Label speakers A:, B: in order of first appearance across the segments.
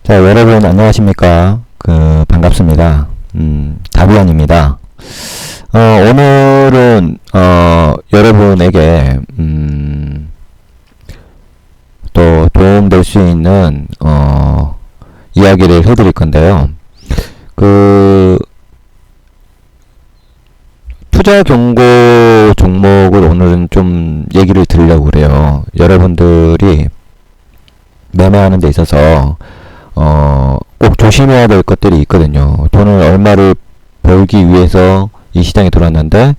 A: 자, 여러분 안녕하십니까? 반갑습니다. 다비안입니다. 오늘은 여러분에게 또 도움될 수 있는 이야기를 해드릴 건데요. 투자 경고 종목을 오늘은 좀 얘기를 드리려고 그래요. 여러분들이 매매하는 데 있어서 꼭 조심해야 될 것들이 있거든요. 돈을 얼마를 벌기 위해서 이 시장에 들어왔는데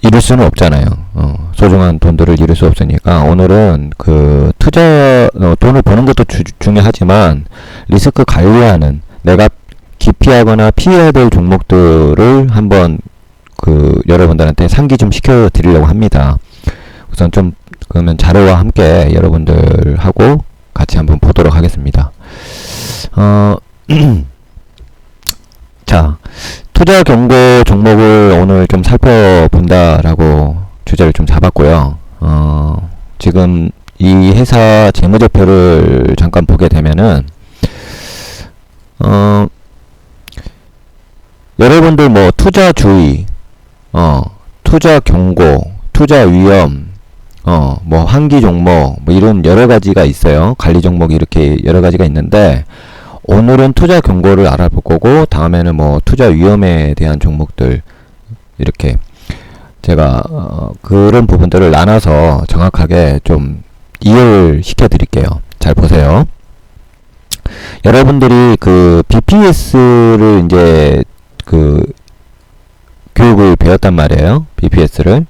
A: 잃을 수는 없잖아요. 소중한 돈들을 잃을 수 없으니까 오늘은 돈을 버는 것도 중요하지만 리스크 관리하는, 내가 기피하거나 피해야 될 종목들을 한번 여러분들한테 상기 좀 시켜 드리려고 합니다. 우선 그러면 자료와 함께 여러분들하고 같이 한번 보도록 하겠습니다. 자, 투자 경고 종목을 오늘 좀 살펴본다라고 주제를 좀 잡았고요. 지금 이 회사 재무제표를 잠깐 보게 되면은, 여러분들 투자 주의, 투자 경고, 투자 위험, 환기 종목, 이런 여러 가지가 있어요. 관리 종목이 이렇게 여러 가지가 있는데, 오늘은 투자 경고를 알아볼 거고, 다음에는 투자 위험에 대한 종목들, 이렇게 제가, 그런 부분들을 나눠서 정확하게 좀 이해를 시켜 드릴게요. 잘 보세요. 여러분들이 BPS를 이제, 교육을 배웠단 말이에요. BPS를.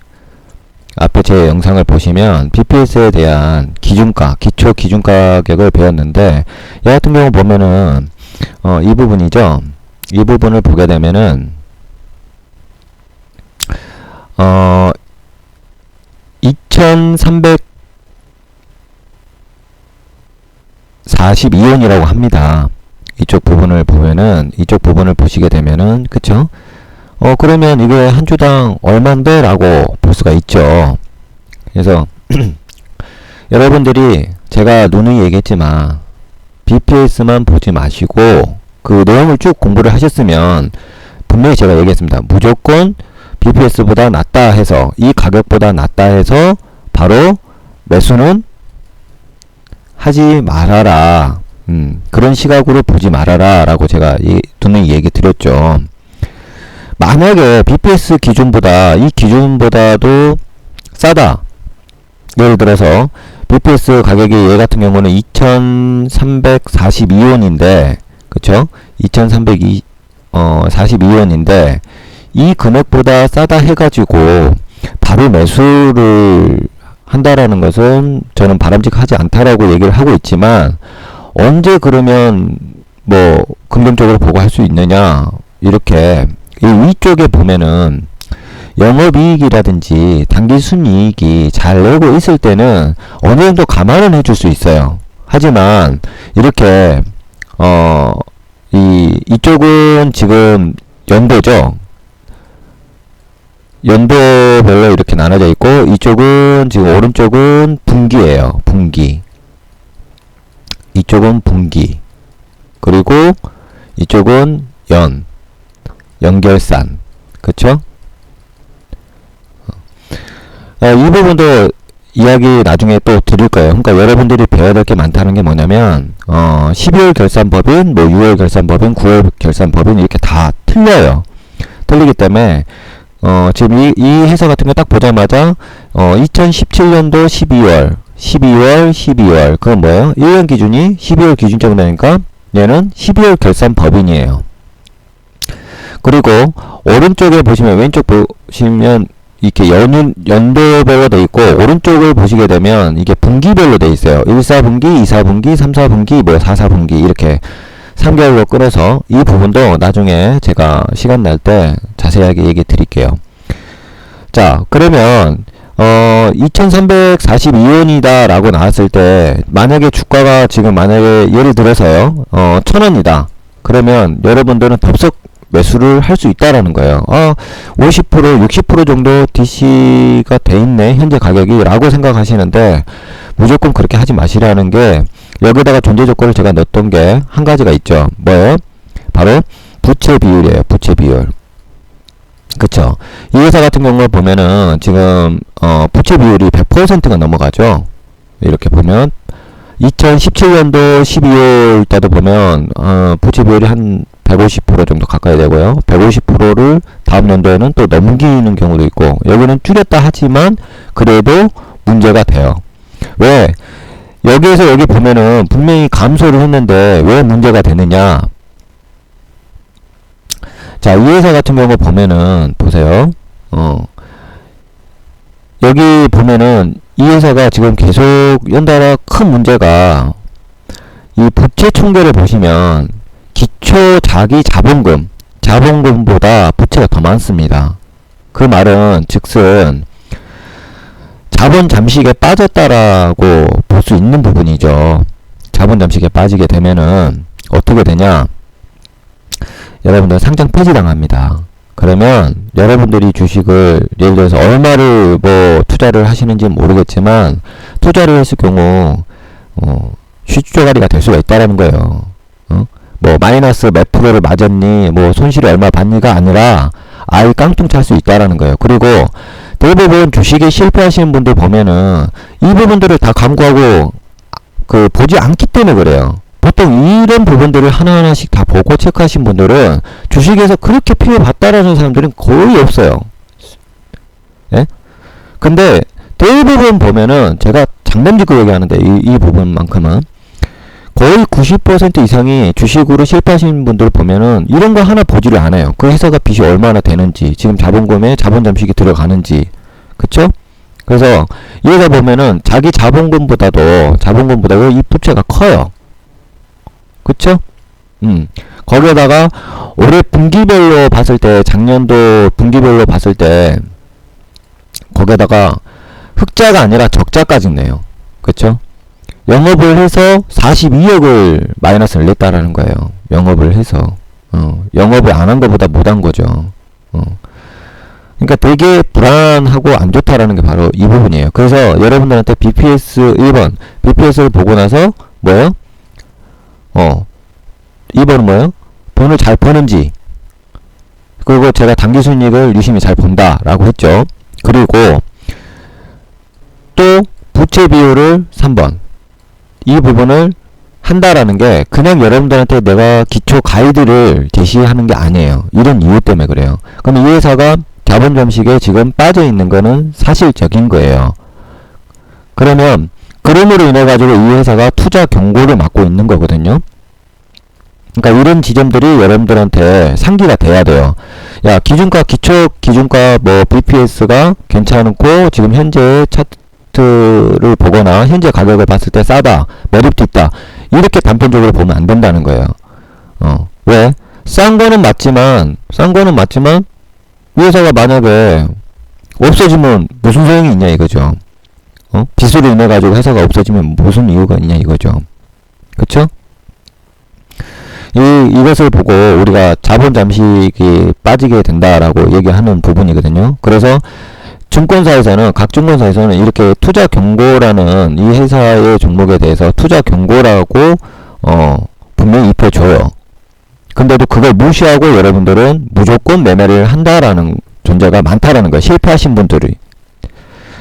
A: 앞에 제 영상을 보시면 BPS에 대한 기준가, 기초 기준 가격을 배웠는데, 얘 같은 경우 보면은 이 부분이죠. 이 부분을 보게 되면은 2342원이라고 합니다. 이쪽 부분을 보면은, 이쪽 부분을 보시게 되면은, 그쵸? 그러면 이게 한 주당 얼만데? 라고 볼 수가 있죠. 그래서 여러분들이 제가 누누이 얘기했지만 BPS만 보지 마시고 그 내용을 쭉 공부를 하셨으면 분명히 제가 얘기했습니다. 무조건 BPS보다 낫다 해서, 이 가격보다 낫다 해서 바로 매수는 하지 말아라. 그런 시각으로 보지 말아라 라고 제가 누누이 얘기 드렸죠. 만약에 BPS 기준보다, 이 기준보다도 싸다. 예를 들어서 BPS 가격이 얘 같은 경우는 2342원인데, 그쵸? 2342원인데 이 금액보다 싸다 해가지고 바로 매수를 한다라는 것은 저는 바람직하지 않다라고 얘기를 하고 있지만, 언제 그러면 긍정적으로 보고 할 수 있느냐, 이렇게 이 위쪽에 보면은 영업이익이라든지 당기순이익이 잘 내고 있을 때는 어느 정도 감안은 해줄 수 있어요. 하지만 이렇게 이쪽은 지금 연도죠. 연도별로 이렇게 나눠져 있고, 이쪽은 지금 오른쪽은 분기예요. 분기. 이쪽은 분기. 그리고 이쪽은 연결산. 그쵸? 이 부분도 이야기 나중에 또 드릴 거예요. 그러니까 여러분들이 배워야 될 게 많다는 게 뭐냐면, 12월 결산법인, 6월 결산법인, 9월 결산법인, 이렇게 다 틀려요. 틀리기 때문에, 지금 이 회사 같은 거 딱 보자마자, 2017년도 12월, 그건 뭐예요? 1년 기준이 12월 기준점이 되니까, 얘는 12월 결산법인이에요. 그리고 오른쪽에 보시면, 왼쪽 보시면 이렇게 연도별로 돼 있고, 오른쪽을 보시게 되면 이게 분기별로 돼 있어요. 1사분기, 2사분기, 3사분기, 4사분기, 이렇게 3개월로 끊어서, 이 부분도 나중에 제가 시간 날 때 자세하게 얘기 드릴게요. 자, 그러면 2342원이다 라고 나왔을 때, 만약에 주가가 지금 예를 들어서요 1000원이다. 그러면 여러분들은 덥석 매수를 할 수 있다라는 거예요. 50%, 60% 정도 DC가 돼 있네, 현재 가격이, 라고 생각하시는데, 무조건 그렇게 하지 마시라는 게, 여기다가 존재 조건을 제가 넣었던 게 한 가지가 있죠. 뭐예요? 바로 부채 비율이에요. 부채 비율. 그쵸? 이 회사 같은 경우를 보면은 지금 부채 비율이 100%가 넘어가죠. 이렇게 보면 2017년도 12월 때도 보면 부채 비율이 한 150% 정도 가까이 되고요. 150%를 다음 연도에는 또 넘기는 경우도 있고, 여기는 줄였다 하지만 그래도 문제가 돼요. 왜? 여기에서 여기 보면은 분명히 감소를 했는데 왜 문제가 되느냐? 자, 이 회사 같은 경우 보면은 보세요. 여기 보면은 이 회사가 지금 계속 연달아 큰 문제가, 이 부채 총계를 보시면 기초 자기 자본금보다 부채가 더 많습니다. 그 말은 즉슨 자본 잠식에 빠졌다라고 볼 수 있는 부분이죠. 자본 잠식에 빠지게 되면은 어떻게 되냐? 여러분들 상장 폐지당합니다. 그러면 여러분들이 주식을 예를 들어서 얼마를 투자를 하시는지 모르겠지만, 투자를 했을 경우 슈조가리가 될 수가 있다라는 거예요. 마이너스 몇 프로를 맞았니, 손실이 얼마 받니가 아니라 아예 깡통 찰 수 있다라는 거예요. 그리고 대부분 주식에 실패하시는 분들 보면은 이 부분들을 다 간구하고 보지 않기 때문에 그래요. 보통 이런 부분들을 하나하나씩 다 보고 체크하신 분들은 주식에서 그렇게 피해 봤다라는 사람들은 거의 없어요. 예? 근데 대부분 보면은 제가 장담짓고 얘기하는데 이 부분만큼은 거의 90% 이상이 주식으로 실패하신 분들 보면은 이런 거 하나 보지를 않아요. 그 회사가 빚이 얼마나 되는지, 지금 자본금에 자본 잠식이 들어가는지. 그쵸? 그래서 이 회사 보면은 자기 자본금보다도 이 부채가 커요. 그쵸? 거기에다가 올해 분기별로 봤을 때, 작년도 분기별로 봤을 때 거기에다가 흑자가 아니라 적자까지 내요. 그쵸? 영업을 해서 42억을 마이너스를 냈다라는 거예요. 영업을 해서. 영업을 안 한 것보다 못 한 거죠. 그러니까 되게 불안하고 안 좋다라는 게 바로 이 부분이에요. 그래서 여러분들한테 BPS 1번, BPS를 보고 나서 뭐예요? 2번은 뭐예요? 돈을 잘 버는지, 그리고 제가 당기순이익을 유심히 잘 본다라고 했죠. 그리고 또 부채 비율을 3번, 이 부분을 한다라는 게 그냥 여러분들한테 내가 기초 가이드를 제시하는 게 아니에요. 이런 이유 때문에 그래요. 그럼 이 회사가 자본 잠식에 지금 빠져 있는 거는 사실적인 거예요. 그러면 그럼으로 인해 가지고 이 회사가 투자 경고를 맞고 있는 거거든요. 그러니까 이런 지점들이 여러분들한테 상기가 돼야 돼요. 야, 기준가, 기초 기준가 BPS가 괜찮고 지금 현재 차트를 보거나 현재 가격을 봤을 때 싸다, 메리트 있다, 이렇게 단편적으로 보면 안 된다는 거예요. 왜? 싼 거는 맞지만 이 회사가 만약에 없어지면 무슨 소용이 있냐 이거죠. 빚으로 인해 가지고 회사가 없어지면 무슨 이유가 있냐 이거죠. 그쵸? 이것을 보고 우리가 자본 잠식이 빠지게 된다라고 얘기하는 부분이거든요. 그래서 각 증권사에서는 이렇게 투자 경고라는 이 회사의 종목에 대해서 투자 경고라고 분명히 입혀줘요. 근데도 그걸 무시하고 여러분들은 무조건 매매를 한다라는 존재가 많다라는 거예요. 실패하신 분들이.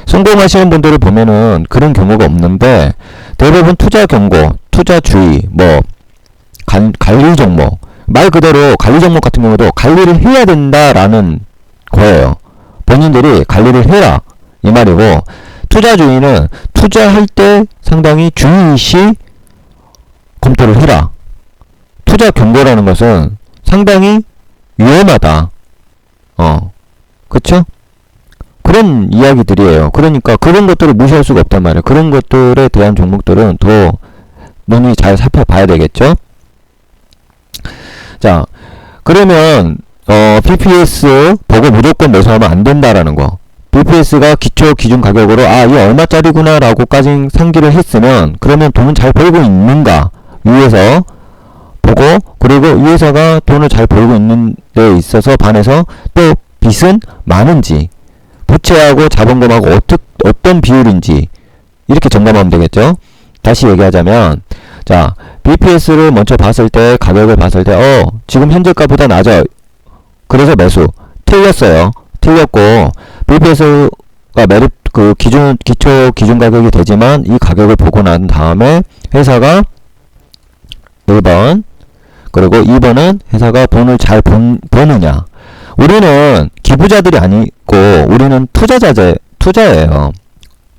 A: 성공하시는 분들을 보면은 그런 경우가 없는데, 대부분 투자 경고, 투자 주의, 관리 종목, 말 그대로 관리 종목 같은 경우도 관리를 해야 된다라는 거예요. 본인들이 관리를 해라 이 말이고, 투자주의는 투자할 때 상당히 주의시 검토를 해라. 투자 경고라는 것은 상당히 위험하다. 그쵸? 그런 이야기들이에요. 그러니까 그런 것들을 무시할 수가 없단 말이에요. 그런 것들에 대한 종목들은 더 눈이 잘 살펴봐야 되겠죠? 자, 그러면 BPS 보고 무조건 매수하면 안 된다라는 거. BPS가 기초 기준 가격으로 이게 얼마짜리구나 라고까지 상기를 했으면, 그러면 돈은 잘 벌고 있는가 위에서 보고, 그리고 이 회사가 돈을 잘 벌고 있는 데 있어서 반해서 또 빚은 많은지, 부채하고 자본금하고 어떤 비율인지 이렇게 점검하면 되겠죠. 다시 얘기하자면, 자, BPS를 먼저 봤을 때, 가격을 봤을 때, 지금 현재가보다 낮아. 그래서 매수. 틀렸어요. 틀렸고, BPS가 기초 기준 가격이 되지만, 이 가격을 보고 난 다음에, 회사가 1번, 그리고 2번은 회사가 돈을 잘 버느냐. 우리는 기부자들이 아니고, 우리는 투자예요.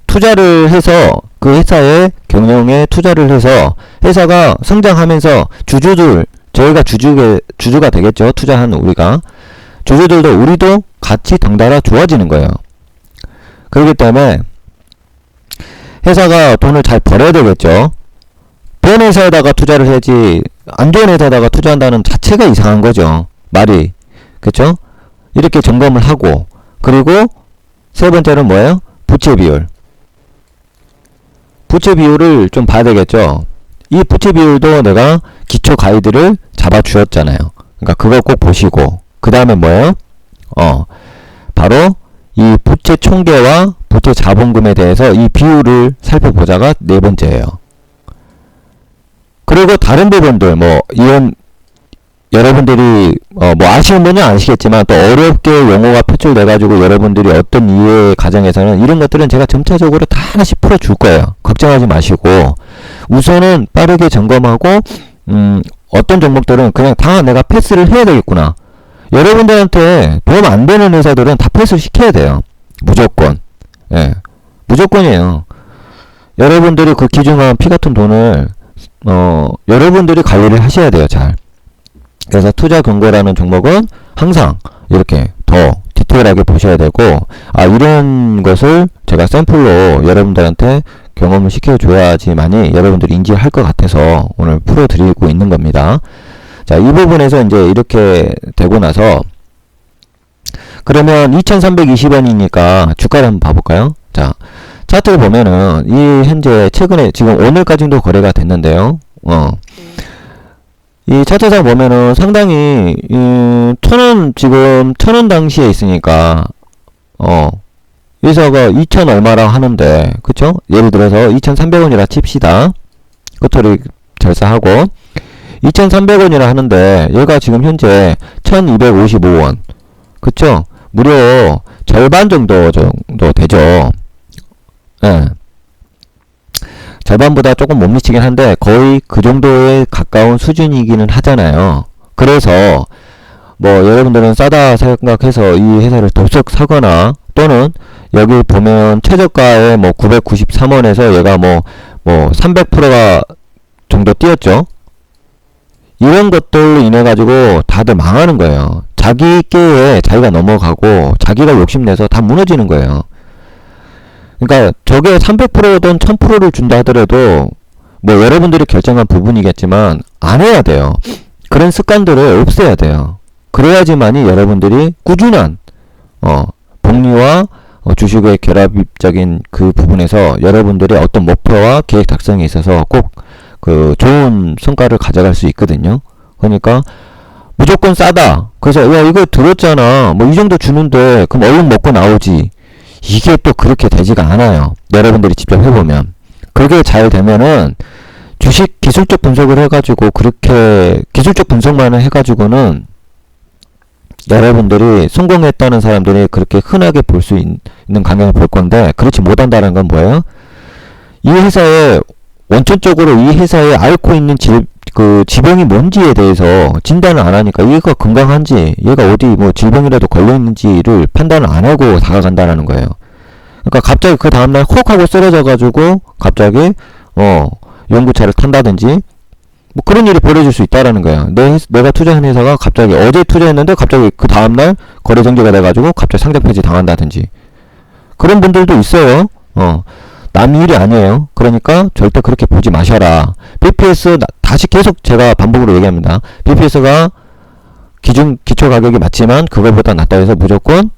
A: 투자를 해서, 그 회사의 경영에 투자를 해서, 회사가 성장하면서 저희가 주주가 되겠죠. 투자한 우리가. 주주들도 우리도 같이 덩달아 좋아지는 거예요. 그렇기 때문에 회사가 돈을 잘 벌어야 되겠죠. 좋은 회사에다가 투자를 해야지 안 좋은 회사에다가 투자한다는 자체가 이상한 거죠. 말이. 그쵸? 이렇게 점검을 하고, 그리고 세 번째는 뭐예요? 부채 비율. 부채 비율을 좀 봐야 되겠죠. 이 부채 비율도 내가 기초 가이드를 잡아 주었잖아요. 그러니까 그거 꼭 보시고, 그 다음에 뭐예요? 바로 이 부채 총계와 부채 자본금에 대해서 이 비율을 살펴보자가 네 번째예요. 그리고 다른 부분들, 이런 여러분들이 뭐 아시는 분은 아시겠지만 또 어렵게 용어가 표출돼가지고 여러분들이 어떤 이해 과정에서는 이런 것들은 제가 점차적으로 다 하나씩 풀어줄 거예요. 걱정하지 마시고 우선은 빠르게 점검하고 어떤 종목들은 그냥 다 내가 패스를 해야 되겠구나. 여러분들한테 도움 안 되는 회사들은 다 패스를 시켜야 돼요. 무조건. 예, 무조건이에요. 여러분들이 그 기중한 피 같은 돈을 여러분들이 관리를 하셔야 돼요. 잘. 그래서 투자 경고라는 종목은 항상 이렇게 더 디테일하게 보셔야 되고, 이런 것을 제가 샘플로 여러분들한테 경험을 시켜줘야지만이 여러분들이 인지할 것 같아서 오늘 풀어드리고 있는 겁니다. 자, 이 부분에서 이제 이렇게 되고 나서, 그러면 2320원이니까 주가를 한번 봐볼까요? 자, 차트를 보면은, 현재 최근에 지금 오늘까지도 거래가 됐는데요. 이 차트상 보면은 상당히, 1000원, 지금 1000원 당시에 있으니까, 회사가 2000 얼마라 하는데, 그쵸? 예를 들어서 2300원이라 칩시다. 끝토리 절사하고, 2300원이라 하는데, 얘가 지금 현재 1255원. 그쵸? 무려 절반 정도 되죠. 예. 절반보다 조금 못 미치긴 한데 거의 그 정도에 가까운 수준이기는 하잖아요. 그래서 여러분들은 싸다 생각해서 이 회사를 덥석 사거나, 또는 여기 보면 최저가에 993원에서 얘가 300%가 정도 뛰었죠. 이런 것들로 인해 가지고 다들 망하는 거예요. 자기 깨에 자기가 넘어가고 자기가 욕심내서 다 무너지는 거예요. 그러니까 저게 300%든 1000%를 준다 하더라도 여러분들이 결정한 부분이겠지만 안 해야 돼요. 그런 습관들을 없애야 돼요. 그래야지만이 여러분들이 꾸준한 복리와 주식의 결합적인 그 부분에서 여러분들의 어떤 목표와 계획 달성에 있어서 꼭 그 좋은 성과를 가져갈 수 있거든요. 그러니까 무조건 싸다. 그래서 야 이거 들었잖아. 이 정도 주는데 그럼 얼른 먹고 나오지. 이게 또 그렇게 되지가 않아요. 여러분들이 직접 해보면. 그게 잘 되면은 주식 기술적 분석을 해가지고 그렇게 기술적 분석만 해가지고는 여러분들이 성공했다는 사람들이 그렇게 흔하게 볼 수 있는 강연을 볼 건데, 그렇지 못한다는 건 뭐예요? 이 회사의 원천적으로 이 회사에 앓고 있는 지병이 뭔지에 대해서 진단을 안 하니까 얘가 건강한지, 얘가 어디 질병이라도 걸려있는지를 판단을 안 하고 다가간다는 거예요. 그러니까 갑자기 그 다음날 혹 하고 쓰러져가지고 갑자기 연구차를 탄다든지 그런 일이 벌어질 수 있다라는 거예요. 내가 투자한 회사가 갑자기 어제 투자했는데 갑자기 그 다음날 거래 정지가 돼가지고 갑자기 상장 폐지 당한다든지 그런 분들도 있어요. 남 일이 아니에요. 그러니까 절대 그렇게 보지 마셔라. BPS 다시 계속 제가 반복으로 얘기합니다. BPS가 기초 가격이 맞지만 그거보다 낮다 해서 무조건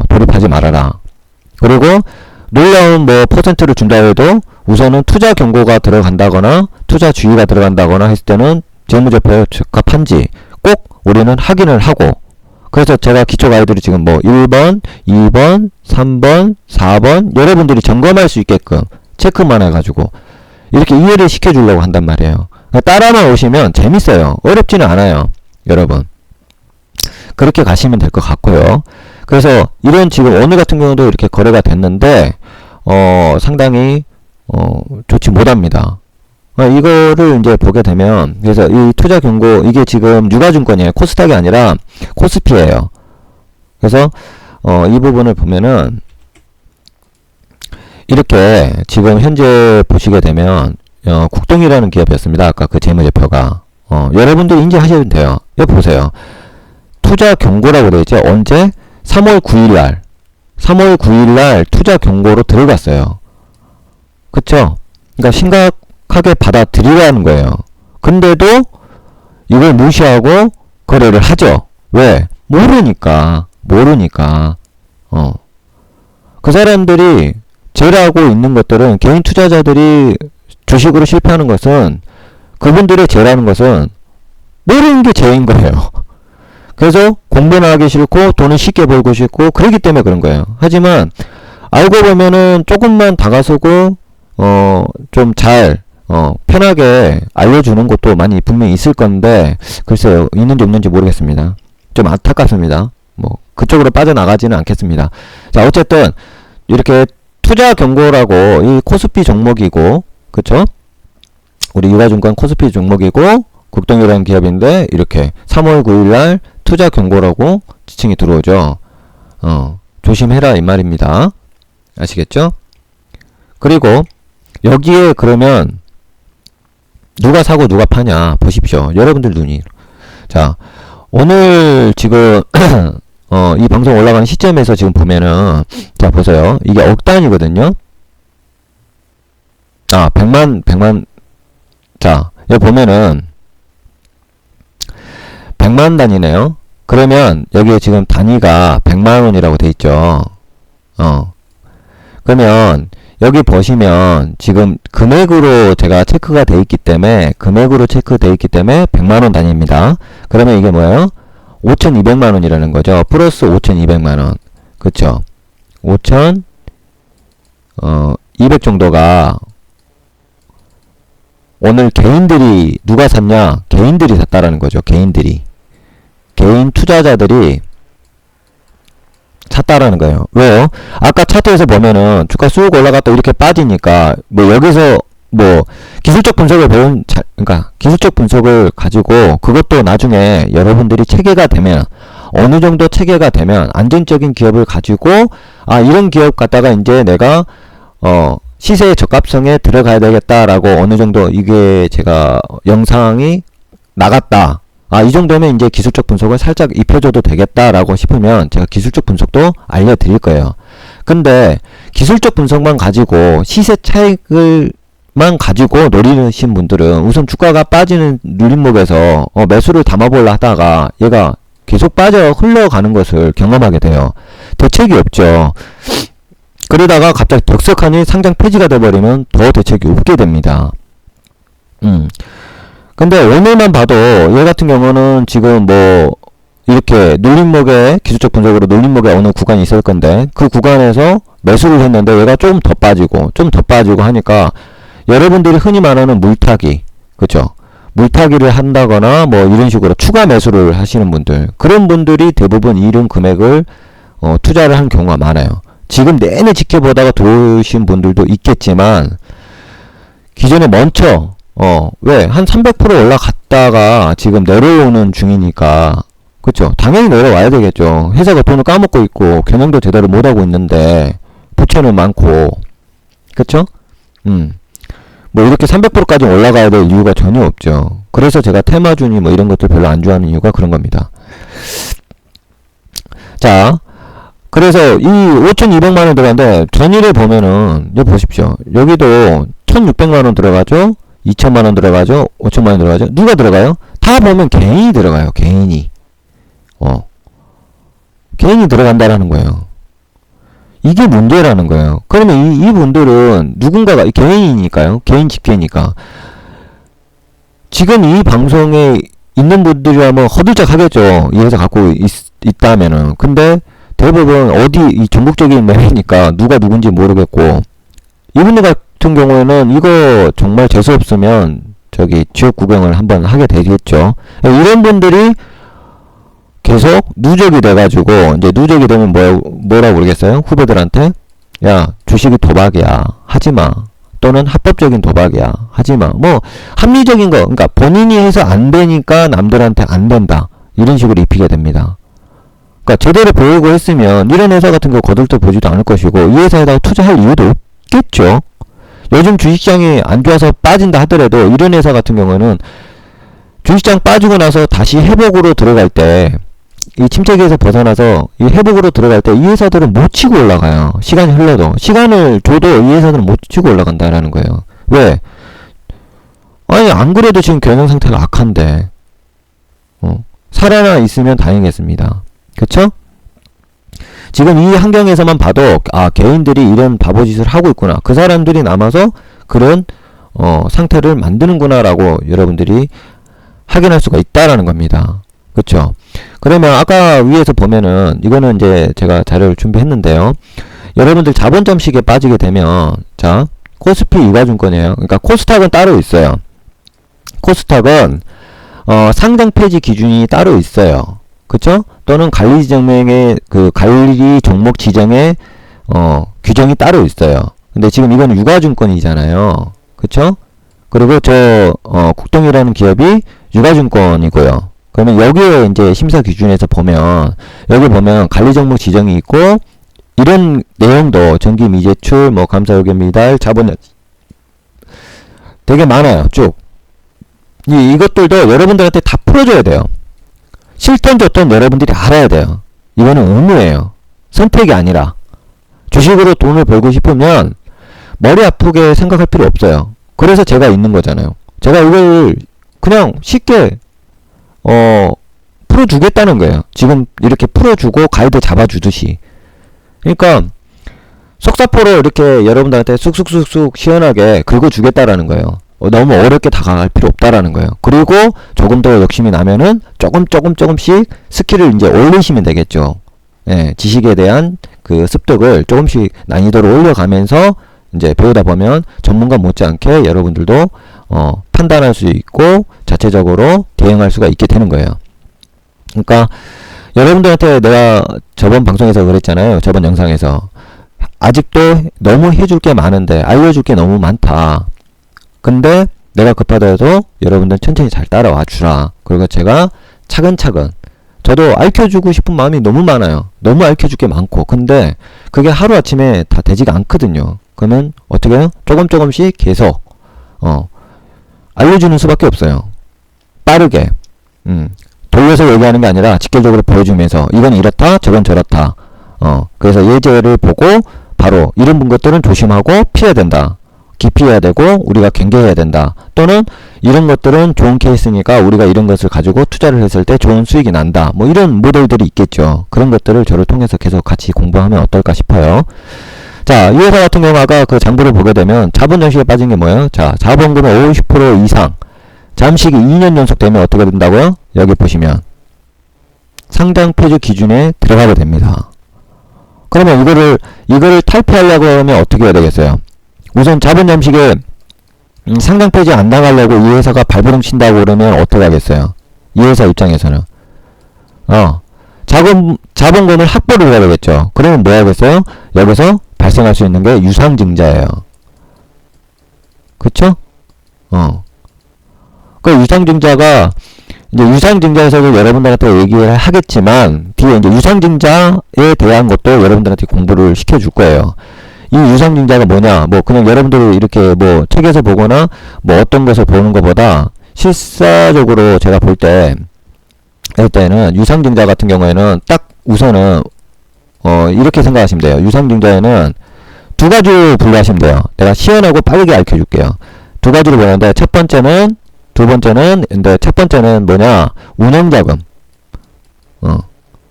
A: 돌입하지 말아라. 그리고 놀라운 퍼센트를 준다 해도 우선은 투자 경고가 들어간다거나 투자 주의가 들어간다거나 했을 때는 재무제표에 적합한지 꼭 우리는 확인을 하고, 그래서 제가 기초 가이드를 지금 뭐 1번, 2번, 3번, 4번 여러분들이 점검할 수 있게끔 체크만 해가지고 이렇게 이해를 시켜주려고 한단 말이에요. 따라만 오시면 재밌어요. 어렵지는 않아요. 여러분. 그렇게 가시면 될 것 같고요. 그래서 이런 지금 오늘 같은 경우도 이렇게 거래가 됐는데 상당히 좋지 못합니다. 이거를 이제 보게 되면, 그래서 이 투자 경고, 이게 지금 유가증권이에요. 코스닥이 아니라 코스피예요. 그래서 이 부분을 보면은 이렇게 지금 현재 보시게 되면 국동이라는 기업이었습니다. 아까 그 재무제표가 여러분들이 인지하셔도 돼요. 여기 보세요. 투자 경고라고 되어 있죠. 언제? 3월 9일날 3월 9일날 투자 경고로 들어갔어요. 그쵸? 그러니까 심각하게 받아들이라는 거예요. 근데도 이걸 무시하고 거래를 하죠. 왜? 모르니까. 그 사람들이 제일 하고 있는 것들은, 개인 투자자들이 주식으로 실패하는 것은, 그분들의 죄라는 것은 모르는 게 죄인 거예요. 그래서 공부는 하기 싫고 돈은 쉽게 벌고 싶고 그러기 때문에 그런 거예요. 하지만 알고 보면은 조금만 다가서고 좀 잘 편하게 알려주는 것도 많이 분명히 있을 건데, 글쎄요, 있는지 없는지 모르겠습니다. 좀 안타깝습니다. 뭐 그쪽으로 빠져나가지는 않겠습니다. 자, 어쨌든 이렇게 투자 경고라고, 이 코스피 종목이고, 그쵸? 우리 유가증권 코스피 종목이고 국동이라는 기업인데 이렇게 3월 9일날 투자 경고라고 지칭이 들어오죠. 조심해라 이 말입니다. 아시겠죠? 그리고 여기에 그러면 누가 사고 누가 파냐 보십시오. 여러분들 눈이. 자, 오늘 지금 이 방송 올라가는 시점에서 지금 보면은, 자 보세요. 이게 억 단위거든요. 아, 100만. 자, 여기 보면은 100만 단위네요. 그러면 여기에 지금 단위가 100만원이라고 돼 있죠. 그러면 여기 보시면 지금 금액으로 제가 체크가 돼 있기 때문에, 금액으로 체크돼 있기 때문에 100만원 단위입니다. 그러면 이게 뭐예요? 5200만원이라는 거죠. 플러스 5200만원. 그쵸? 5200 정도가 오늘 개인들이 누가 샀냐? 개인들이 샀다라는 거죠. 개인들이. 개인 투자자들이 샀다라는 거예요. 왜요? 아까 차트에서 보면은 주가 쑥 올라갔다 이렇게 빠지니까, 뭐 여기서 뭐 기술적 분석을 그러니까 기술적 분석을 가지고 그것도 나중에 여러분들이 체계가 되면, 어느 정도 체계가 되면 안정적인 기업을 가지고, 아, 이런 기업 갖다가 이제 내가 시세의 적합성에 들어가야 되겠다라고, 어느 정도 이게 제가 영상이 나갔다. 아, 이 정도면 이제 기술적 분석을 살짝 입혀줘도 되겠다라고 싶으면 제가 기술적 분석도 알려드릴 거예요. 근데 기술적 분석만 가지고 시세 차익을만 가지고 노리신 분들은 우선 주가가 빠지는 눌림목에서 매수를 담아보려 하다가 얘가 계속 빠져 흘러가는 것을 경험하게 돼요. 대책이 없죠. 그러다가 갑자기 덕석하니 상장 폐지가 돼버리면 더 대책이 없게 됩니다. 근데 오늘만 봐도 얘 같은 경우는 지금 뭐 이렇게 눌림목에, 기술적 분석으로 눌림목에 어느 구간이 있을 건데 그 구간에서 매수를 했는데 얘가 좀 더 빠지고 하니까, 여러분들이 흔히 말하는 물타기, 그쵸? 물타기를 한다거나 뭐 이런 식으로 추가 매수를 하시는 분들, 그런 분들이 대부분 이런 금액을 투자를 한 경우가 많아요. 지금 내내 지켜보다가 들어오신 분들도 있겠지만, 기존에 먼저 왜? 한 300% 올라갔다가 지금 내려오는 중이니까, 그쵸? 당연히 내려와야 되겠죠. 회사가 돈을 까먹고 있고 경영도 제대로 못하고 있는데 부채는 많고, 그쵸? 뭐 이렇게 300%까지 올라가야 될 이유가 전혀 없죠. 그래서 제가 테마주니 뭐 이런 것들 별로 안 좋아하는 이유가 그런 겁니다. 자, 그래서 이 5200만원 들어갔는데 전일에 보면은 여기 보십시오. 여기도 1600만원 들어가죠. 2000만원 들어가죠. 5000만원 들어가죠. 누가 들어가요? 다 보면 개인이 들어가요. 개인이. 개인이 들어간다라는 거예요. 이게 문제라는 거예요. 그러면 이 분들은 누군가가, 개인이니까요. 개인 집계니까. 지금 이 방송에 있는 분들이라면 허들짝 하겠죠. 이 회사 갖고 있다면은. 근데 대부분 어디 이 전국적인 맵이니까 누가 누군지 모르겠고, 이분들 같은 경우에는 이거 정말 재수 없으면 저기 지역 구경을 한번 하게 되겠죠. 이런 분들이 계속 누적이 돼가지고, 이제 누적이 되면 뭐라고 그러겠어요? 후배들한테? 야, 주식이 도박이야. 하지마. 또는 합법적인 도박이야. 하지마. 뭐, 합리적인 거, 그러니까 본인이 해서 안 되니까 남들한테 안 된다. 이런 식으로 입히게 됩니다. 그러니까 제대로 배우고 했으면 이런 회사 같은 거 거들떠 보지도 않을 것이고, 이 회사에다가 투자할 이유도 없겠죠. 요즘 주식시장이 안 좋아서 빠진다 하더라도 이런 회사 같은 경우는 주식시장 빠지고 나서 다시 회복으로 들어갈 때, 이 침체기에서 벗어나서 이 회복으로 들어갈 때 이 회사들은 못 치고 올라가요. 시간이 흘러도. 시간을 줘도 이 회사들은 못 치고 올라간다라는 거예요. 왜? 아니, 안 그래도 지금 경영 상태가 악한데, 살아나 있으면 다행이겠습니다. 그쵸? 지금 이 환경에서만 봐도, 아, 개인들이 이런 바보짓을 하고 있구나. 그 사람들이 남아서 그런, 상태를 만드는구나라고 여러분들이 확인할 수가 있다라는 겁니다. 그쵸? 그러면 아까 위에서 보면은 이거는 이제 제가 자료를 준비했는데요. 여러분들 자본 점식에 빠지게 되면 자, 코스피 유가증권이에요. 그러니까 코스닥은 따로 있어요. 코스닥은 상장 폐지 기준이 따로 있어요. 그쵸? 또는 관리 지정명의 그 관리 종목 지정의 규정이 따로 있어요. 근데 지금 이건 유가증권이잖아요. 그쵸? 그리고 저 국동이라는 기업이 유가증권이고요. 그러면 여기에 이제 심사 기준에서 보면 여기 보면 관리 종목 지정이 있고 이런 내용도 정기 미제출 뭐 감사 요금 미달 자본 되게 많아요. 쭉 이것들도 여러분들한테 다 풀어줘야 돼요. 싫든 좋든 여러분들이 알아야 돼요. 이거는 의무예요. 선택이 아니라. 주식으로 돈을 벌고 싶으면 머리 아프게 생각할 필요 없어요. 그래서 제가 있는 거잖아요. 제가 이걸 그냥 쉽게 풀어주겠다는 거예요. 지금 이렇게 풀어주고 가이드 잡아주듯이. 그러니까 속사포로 이렇게 여러분들한테 쑥쑥쑥쑥 시원하게 긁어주겠다라는 거예요. 너무 어렵게 다가갈 필요 없다라는 거예요. 그리고 조금 더 욕심이 나면은 조금씩 스킬을 이제 올리시면 되겠죠. 예, 지식에 대한 그 습득을 조금씩 난이도를 올려가면서 이제 배우다 보면 전문가 못지않게 여러분들도 판단할 수 있고 자체적으로 대응할 수가 있게 되는 거예요. 그러니까 여러분들한테 내가 저번 방송에서 그랬잖아요. 저번 영상에서 아직도 너무 해줄 게 많은데 알려줄 게 너무 많다. 근데 내가 급하더라도 여러분들 천천히 잘 따라와 주라. 그리고 제가 차근차근 저도 알려주고 싶은 마음이 너무 많아요. 너무 알려줄 게 많고 근데 그게 하루아침에 다 되지가 않거든요. 그러면 어떻게 해요? 조금씩 계속 알려주는 수밖에 없어요. 빠르게 돌려서 얘기하는 게 아니라 직결적으로 보여주면서 이건 이렇다 저건 저렇다. 그래서 예제를 보고 바로 이런 것들은 조심하고 피해야 된다. 기피해야 되고 우리가 경계해야 된다. 또는 이런 것들은 좋은 케이스니까 우리가 이런 것을 가지고 투자를 했을 때 좋은 수익이 난다. 뭐 이런 모델들이 있겠죠. 그런 것들을 저를 통해서 계속 같이 공부하면 어떨까 싶어요. 자, 이 회사 같은 경우 아까 그 장부를 보게 되면 자본 점식에 빠진 게 뭐예요? 자, 자본금의 50% 이상 잠식이 2년 연속 되면 어떻게 된다고요? 여기 보시면 상장 폐지 기준에 들어가게 됩니다. 그러면 이거를 탈피하려고 하면 어떻게 해야 되겠어요? 우선 자본 잠식에 상장 폐지 안 나가려고 이 회사가 발버둥 친다고 그러면 어떻게 하겠어요? 이 회사 입장에서는 자본금을 확보를 해야 되겠죠. 그러면 뭐 하겠어요? 여기서 발생할 수 있는 게 유상증자예요. 그쵸? 그 유상증자가 이제 유상증자에서도 여러분들한테 얘기를 하겠지만 뒤에 이제 유상증자에 대한 것도 여러분들한테 공부를 시켜줄 거예요. 이 유상증자가 뭐냐? 뭐 그냥 여러분들이 이렇게 뭐 책에서 보거나 뭐 어떤 것을 보는 것보다 실사적으로 제가 볼 때는 유상증자 같은 경우에는 딱 우선은 이렇게 생각하시면 돼요. 유상증자에는 두 가지로 분류하시면 돼요. 내가 시원하고 빠르게 알려줄게요. 두 가지로 보는데 첫 번째는 뭐냐? 운영자금.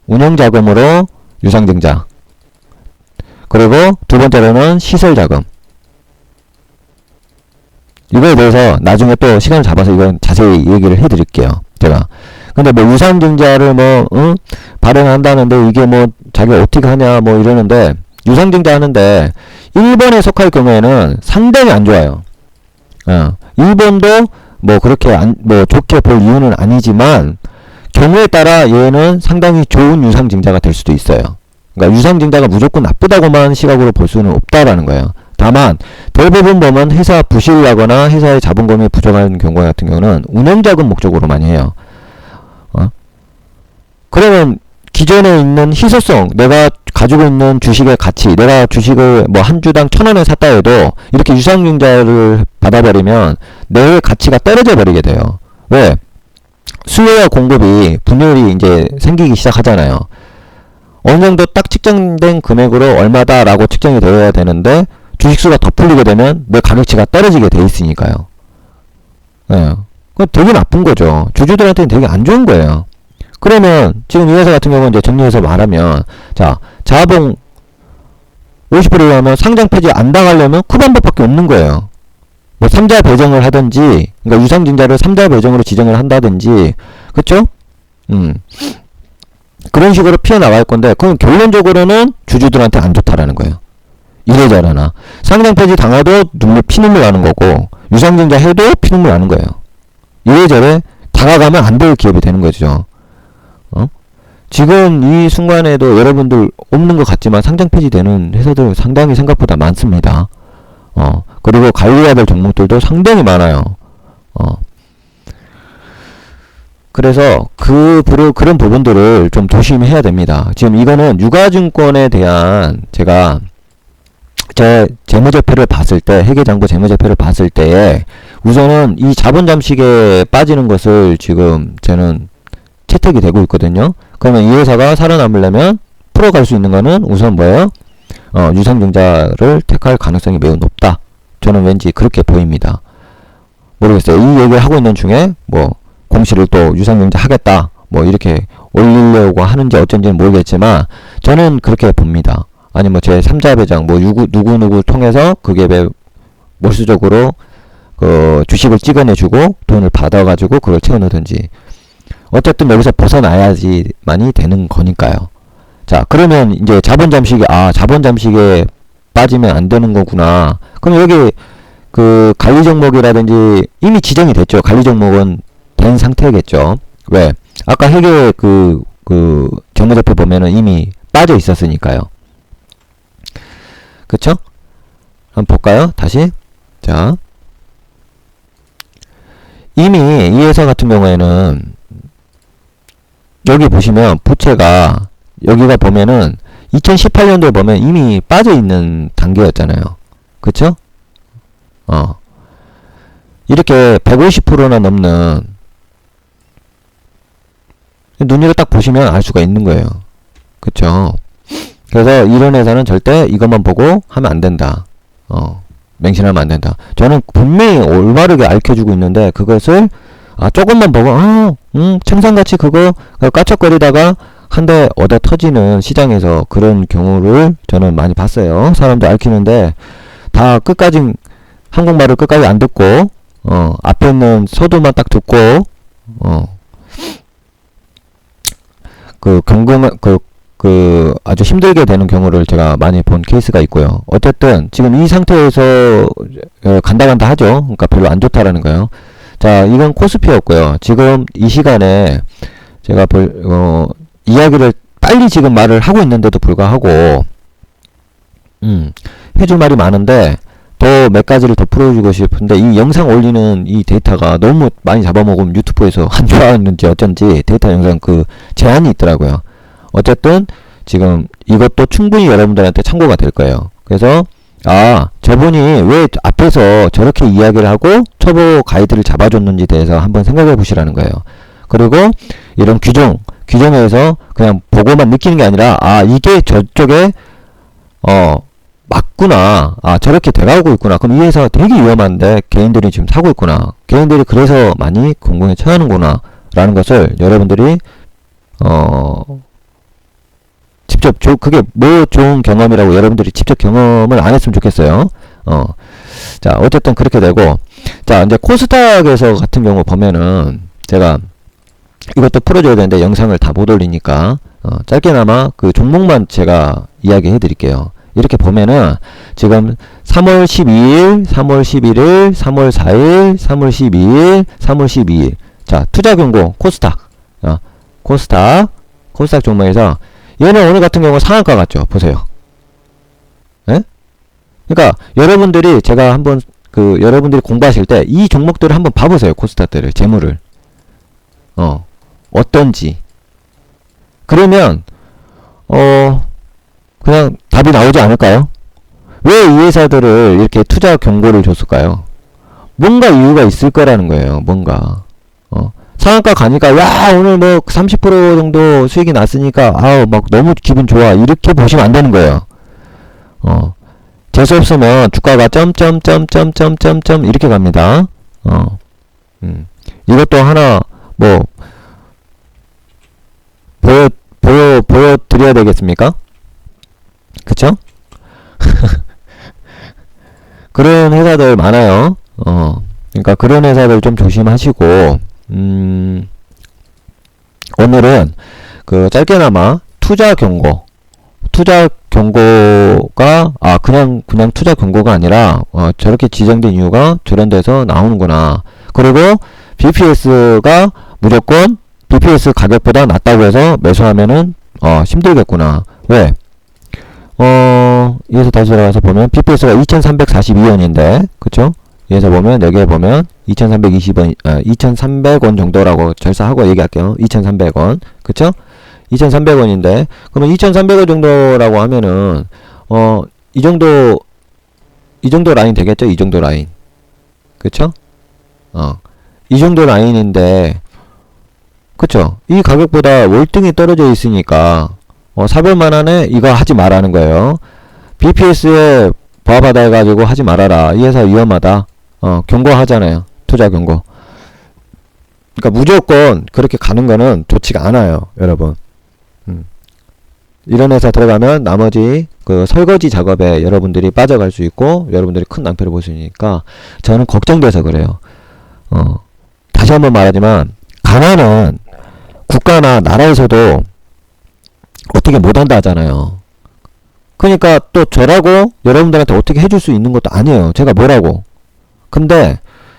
A: 운영자금으로 유상증자. 그리고 두 번째로는 시설자금. 이거에 대해서 나중에 또 시간을 잡아서 이건 자세히 얘기를 해드릴게요. 제가. 근데 뭐 유상증자를 발행한다는데 이게 뭐 자기가 어떻게 하냐 뭐 이러는데, 유상증자 하는데 1번에 속할 경우에는 상당히 안 좋아요. 1번도 뭐 그렇게 좋게 볼 이유는 아니지만 경우에 따라 얘는 상당히 좋은 유상증자가 될 수도 있어요. 그러니까 유상증자가 무조건 나쁘다고만 시각으로 볼 수는 없다라는 거예요. 다만 대부분 보면 회사 부실나거나 회사의 자본금이 부족한 경우 같은 경우는 운영자금 목적으로 많이 해요. 그러면 기존에 있는 희소성, 내가 가지고 있는 주식의 가치, 내가 주식을 뭐 한 주당 1,000원에 샀다 해도 이렇게 유상증자를 받아버리면 내 가치가 떨어져 버리게 돼요. 왜? 수요와 공급이 분열이 이제 생기기 시작하잖아요. 어느 정도 딱 측정된 금액으로 얼마다라고 측정이 되어야 되는데 주식수가 더 풀리게 되면 내 가격치가 떨어지게 돼 있으니까요. 예. 그거 되게 나쁜 거죠. 주주들한테는 되게 안 좋은 거예요. 그러면 지금 이 회사 같은 경우는 이제 정리해서 말하면, 자, 자본 50%를 하면 상장 폐지 안 당하려면 그 방법밖에 없는 거예요. 뭐 3자 배정을 하든지, 그러니까 유상증자를 3자 배정으로 지정을 한다든지, 그쵸? 그런 식으로 피해 나갈 건데, 그럼 결론적으로는 주주들한테 안 좋다라는 거예요. 이래저래나 상장 폐지 당해도 피눈물 나는 거고, 유상증자 해도 피눈물 나는 거예요. 이래저래 다가가면 안 될 기업이 되는 거죠. 지금 이 순간에도 여러분들 없는 것 같지만 상장 폐지되는 회사들 상당히 생각보다 많습니다. 그리고 관리해야 될 종목들도 상당히 많아요. 그래서 그런 부분들을 좀 조심해야 됩니다. 지금 이거는 유가증권에 대한 제가 제 재무제표를 봤을 때, 회계장부 재무제표를 봤을 때에 우선은 이 자본 잠식에 빠지는 것을 지금 저는 채택이 되고 있거든요. 그러면 이 회사가 살아남으려면 풀어갈 수 있는 거는 우선 뭐예요? 유상증자를 택할 가능성이 매우 높다. 저는 왠지 그렇게 보입니다. 모르겠어요. 이 얘기를 하고 있는 중에 뭐 공시를 또 유상증자 하겠다 뭐 이렇게 올리려고 하는지 어쩐지는 모르겠지만 저는 그렇게 봅니다. 아니 뭐 제 3자 배당 뭐 누구 통해서 그게 몰수적으로 그 주식을 찍어내주고 돈을 받아가지고 그걸 채워넣든지, 어쨌든 여기서 벗어나야지만이 되는 거니까요. 자, 그러면 이제 자본 잠식에 빠지면 안 되는 거구나. 그럼 여기 그 관리 종목이라든지 이미 지정이 됐죠. 관리 종목은 된 상태겠죠. 왜? 아까 회계 그 재무제표 보면은 이미 빠져 있었으니까요. 그쵸? 한번 볼까요? 다시. 자. 이미 이 회사 같은 경우에는 여기 보시면 부채가 여기가 보면은 2018년도에 보면 이미 빠져 있는 단계였잖아요. 그쵸? 이렇게 150%나 넘는, 눈으로 딱 보시면 알 수가 있는 거예요. 그쵸? 그래서 이런 회사는 절대 이것만 보고 하면 안 된다. 맹신하면 안 된다. 저는 분명히 올바르게 알려주고 있는데 그것을 조금만 보고 청산가치 그거 까척거리다가 한 대 얻어 터지는 시장에서 그런 경우를 저는 많이 봤어요. 사람들 앓히는데 다 끝까지 한국말을 끝까지 안 듣고 앞에 있는 서두만 딱 듣고 아주 힘들게 되는 경우를 제가 많이 본 케이스가 있고요. 어쨌든 지금 이 상태에서 간다 하죠. 그러니까 별로 안 좋다라는 거예요. 자, 이건 코스피였고요. 지금 이 시간에 제가 이야기를 빨리 지금 말을 하고 있는데도 불구하고 해줄 말이 많은데 더 몇 가지를 더 풀어주고 싶은데, 이 영상 올리는 이 데이터가 너무 많이 잡아먹으면 유튜브에서 안 좋아하는지 어쩐지 데이터 영상 제한이 있더라고요. 어쨌든 지금 이것도 충분히 여러분들한테 참고가 될 거예요. 그래서 저분이 왜 앞에서 저렇게 이야기를 하고 초보 가이드를 잡아줬는지 대해서 한번 생각해 보시라는 거예요. 그리고 이런 규정에서 그냥 보고만 느끼는 게 아니라 이게 저쪽에 맞구나, 저렇게 돼가고 있구나, 그럼 이 회사가 되게 위험한데 개인들이 지금 사고 있구나, 개인들이 그래서 많이 공공에 처하는구나 라는 것을 여러분들이 직접 그게 뭐 좋은 경험이라고 여러분들이 직접 경험을 안 했으면 좋겠어요. 자, 어쨌든 그렇게 되고, 자, 이제 코스닥에서 같은 경우 보면은 제가 이것도 풀어줘야 되는데 영상을 다 못 올리니까 짧게나마 그 종목만 제가 이야기해 드릴게요. 이렇게 보면은 지금 3월 12일, 3월 11일, 3월 4일, 3월 12일, 3월 12일. 자, 투자 경고 코스닥. 코스닥 종목에서 얘는 오늘 같은 경우 상한가 같죠? 보세요. 예? 그러니까 여러분들이 제가 한번 여러분들이 공부하실 때 이 종목들을 한번 봐보세요. 코스닥들을, 재물을. 어떤지. 그러면 그냥 답이 나오지 않을까요? 왜 이 회사들을 이렇게 투자 경고를 줬을까요? 뭔가 이유가 있을 거라는 거예요. 뭔가. 상한가 가니까 야 오늘 뭐 30% 정도 수익이 났으니까 아우 막 너무 기분 좋아 이렇게 보시면 안 되는 거예요. 재수 없으면 주가가 점점점점점점점 이렇게 갑니다. 이것도 하나 뭐 보여드려야 되겠습니까? 그쵸? 그런 회사들 많아요. 그러니까 그런 회사들 좀 조심하시고 오늘은 그 짧게나마 투자 경고가 그냥 투자 경고가 아니라 저렇게 지정된 이유가 저런 데서 나오는구나. 그리고 BPS가 무조건 BPS 가격보다 낮다고 해서 매수하면은 힘들겠구나. 왜? 여기서 다시 들어가서 보면 BPS가 2342원인데 그쵸? 여기서 보면 여기에 보면 2320원 2300원 정도라고 절사하고 얘기할게요. 2300원 그쵸? 2300원인데 그러면 2300원 정도라고 하면은 이 정도 라인 되겠죠? 이 정도 라인 그쵸? 이 정도 라인인데 그쵸? 이 가격보다 월등히 떨어져 있으니까 사볼만하네? 이거 하지 말라는 거예요. BPS에 부하받아 해가지고 하지 말아라. 이 회사 위험하다. 경고하잖아요. 투자 경고. 그러니까 무조건 그렇게 가는 거는 좋지가 않아요. 여러분. 이런 회사 들어가면 나머지 그 설거지 작업에 여러분들이 빠져갈 수 있고 여러분들이 큰 낭패를 볼 수 있으니까 저는 걱정돼서 그래요. 다시 한번 말하지만 가난은 국가나 나라에서도 어떻게 못한다 하잖아요. 그러니까 또 저라고 여러분들한테 어떻게 해줄 수 있는 것도 아니에요. 제가 뭐라고. 근데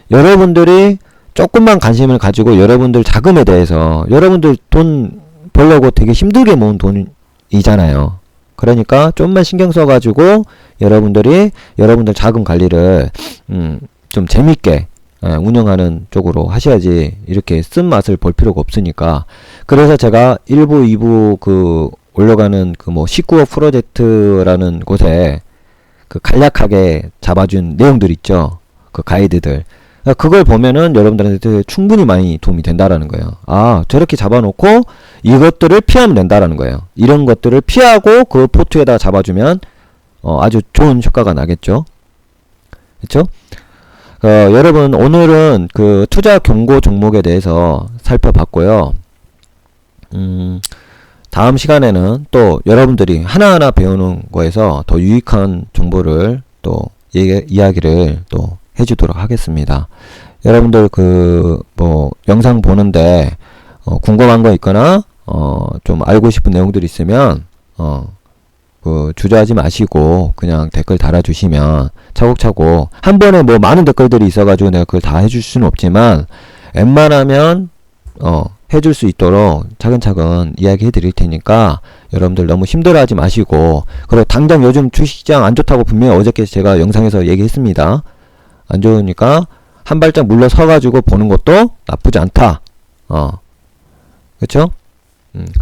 A: 여러분들이 조금만 관심을 가지고 여러분들 자금에 대해서 여러분들 돈 벌려고 되게 힘들게 모은 돈이잖아요. 그러니까 좀만 신경 써가지고 여러분들 자금 관리를 좀 재밌게 운영하는 쪽으로 하셔야지 이렇게 쓴맛을 볼 필요가 없으니까. 그래서 제가 1부 2부 올려가는 19억 프로젝트라는 곳에 간략하게 잡아준 내용들 있죠. 그 가이드들. 그걸 보면은 여러분들한테 충분히 많이 도움이 된다라는 거예요. 저렇게 잡아놓고 이것들을 피하면 된다라는 거예요. 이런 것들을 피하고 그 포트에다가 잡아주면 아주 좋은 효과가 나겠죠. 그쵸? 여러분 오늘은 그 투자 경고 종목에 대해서 살펴봤고요. 다음 시간에는 또 여러분들이 하나하나 배우는 거에서 더 유익한 정보를 또 이야기를 또 해주도록 하겠습니다. 여러분들 영상 보는데 궁금한 거 있거나 좀 알고 싶은 내용들이 있으면 주저하지 마시고 그냥 댓글 달아주시면 차곡차곡 한 번에 많은 댓글들이 있어가지고 내가 그걸 다 해줄 수는 없지만 웬만하면 해줄 수 있도록 차근차근 이야기 해드릴 테니까 여러분들 너무 힘들어하지 마시고. 그리고 당장 요즘 주식시장 안 좋다고 분명히 어저께 제가 영상에서 얘기했습니다. 안 좋으니까 한 발짝 물러서가지고 보는 것도 나쁘지 않다. 그쵸?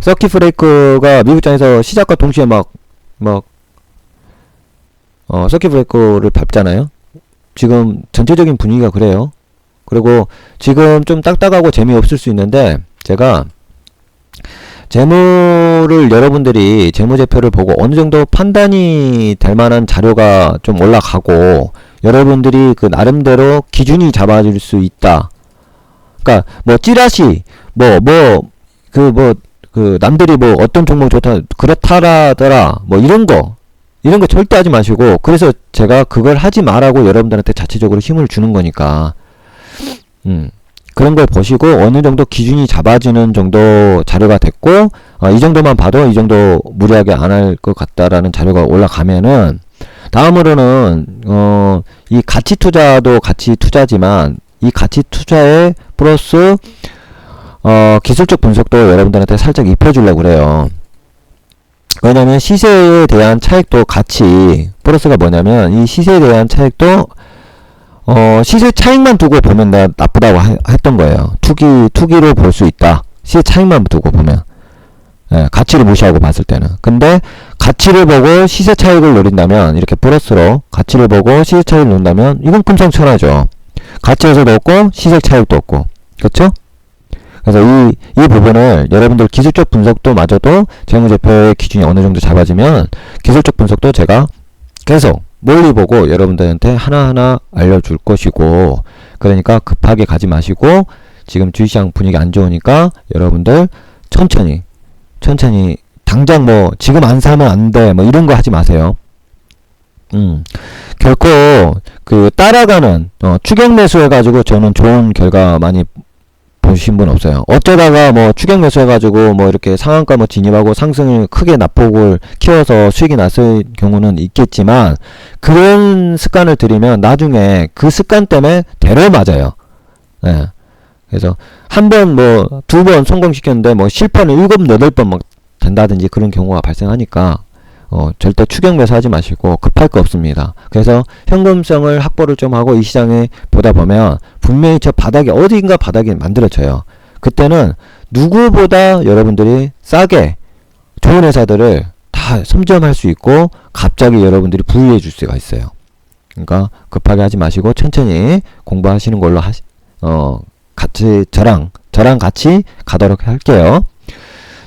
A: 서킷 브레이크가 미국장에서 시작과 동시에 서킷 브레이크를 밟잖아요. 지금 전체적인 분위기가 그래요. 그리고 지금 좀 딱딱하고 재미없을 수 있는데 제가 재무를 여러분들이 재무제표를 보고 어느 정도 판단이 될 만한 자료가 좀 올라가고 여러분들이 나름대로 기준이 잡아질 수 있다. 그러니까 찌라시 남들이 어떤 종목 좋다 그렇다라더라 이런 거 절대 하지 마시고. 그래서 제가 그걸 하지 말라고 여러분들한테 자체적으로 힘을 주는 거니까 그런 걸 보시고 어느 정도 기준이 잡아지는 정도 자료가 됐고, 이 정도만 봐도 이 정도 무리하게 안 할 것 같다라는 자료가 올라가면은, 다음으로는 이 가치 투자도 가치 투자지만 이 가치 투자에 플러스 기술적 분석도 여러분들한테 살짝 입혀주려고 그래요. 왜냐면 시세에 대한 차익도 같이 플러스가 뭐냐면, 이 시세에 대한 차익도 시세 차익만 두고 보면 나쁘다고 했던 거예요. 투기로 볼 수 있다. 시세 차익만 두고 보면. 예, 가치를 무시하고 봤을 때는. 근데 가치를 보고 시세 차익을 노린다면, 이렇게 플러스로 가치를 보고 시세 차익을 노린다면 이건 금상첨화죠. 가치에서도 없고 시세 차익도 없고. 그렇죠? 그래서 이 부분을 여러분들 기술적 분석도 마저도 재무제표의 기준이 어느 정도 잡아지면 기술적 분석도 제가 계속 멀리 보고 여러분들한테 하나하나 알려줄 것이고, 그러니까 급하게 가지 마시고, 지금 주식시장 분위기 안 좋으니까 여러분들 천천히 당장 뭐 지금 안 사면 안 돼 뭐 이런 거 하지 마세요. 결코 그 따라가는 추격 매수 해가지고 저는 좋은 결과 많이 보신 분 없어요. 어쩌다가 뭐 추격 매수 해가지고 뭐 이렇게 상한가 뭐 진입하고 상승을 크게 낙폭을 키워서 수익이 났을 경우는 있겠지만, 그런 습관을 들이면 나중에 그 습관 때문에 대로 맞아요. 예. 그래서 한 번 뭐 두 번 성공시켰는데 뭐 실패는 7, 8번 막 된다든지 그런 경우가 발생하니까 절대 추격 매수하지 마시고 급할 거 없습니다. 그래서 현금성을 확보를 좀 하고 이 시장에 보다 보면 분명히 저 바닥이 어딘가 바닥이 만들어져요. 그때는 누구보다 여러분들이 싸게 좋은 회사들을 다 선점할 수 있고 갑자기 여러분들이 부유해 줄 수가 있어요. 그러니까 급하게 하지 마시고 천천히 공부하시는 걸로 같이 저랑 같이 가도록 할게요.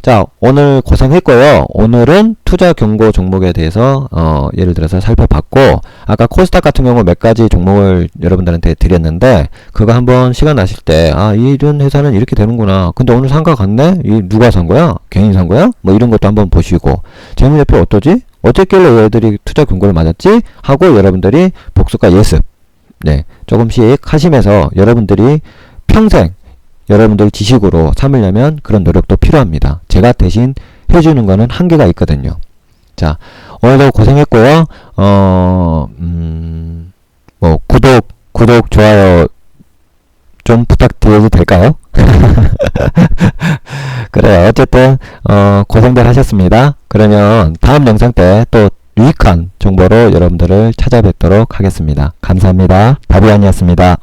A: 자, 오늘 고생했고요. 오늘은 투자 경고 종목에 대해서 예를 들어서 살펴봤고, 아까 코스닥 같은 경우 몇 가지 종목을 여러분들한테 드렸는데, 그거 한번 시간 나실 때 이런 회사는 이렇게 되는구나. 근데 오늘 상가 갔네? 이 누가 산 거야? 개인이 산 거야? 뭐 이런 것도 한번 보시고, 재무제표 어떠지? 어쨌길래 얘들이 투자 경고를 맞았지? 하고 여러분들이 복수가 예습, 네, 조금씩 하시면서 여러분들이 평생 여러분들 지식으로 삼으려면 그런 노력도 필요합니다. 제가 대신 해주는 거는 한계가 있거든요. 자, 오늘도 고생했고요. 뭐 구독, 좋아요 좀 부탁드려도 될까요? 그래요. 어쨌든 고생들 하셨습니다. 그러면 다음 영상 때 또 유익한 정보로 여러분들을 찾아뵙도록 하겠습니다. 감사합니다. 바비안이었습니다.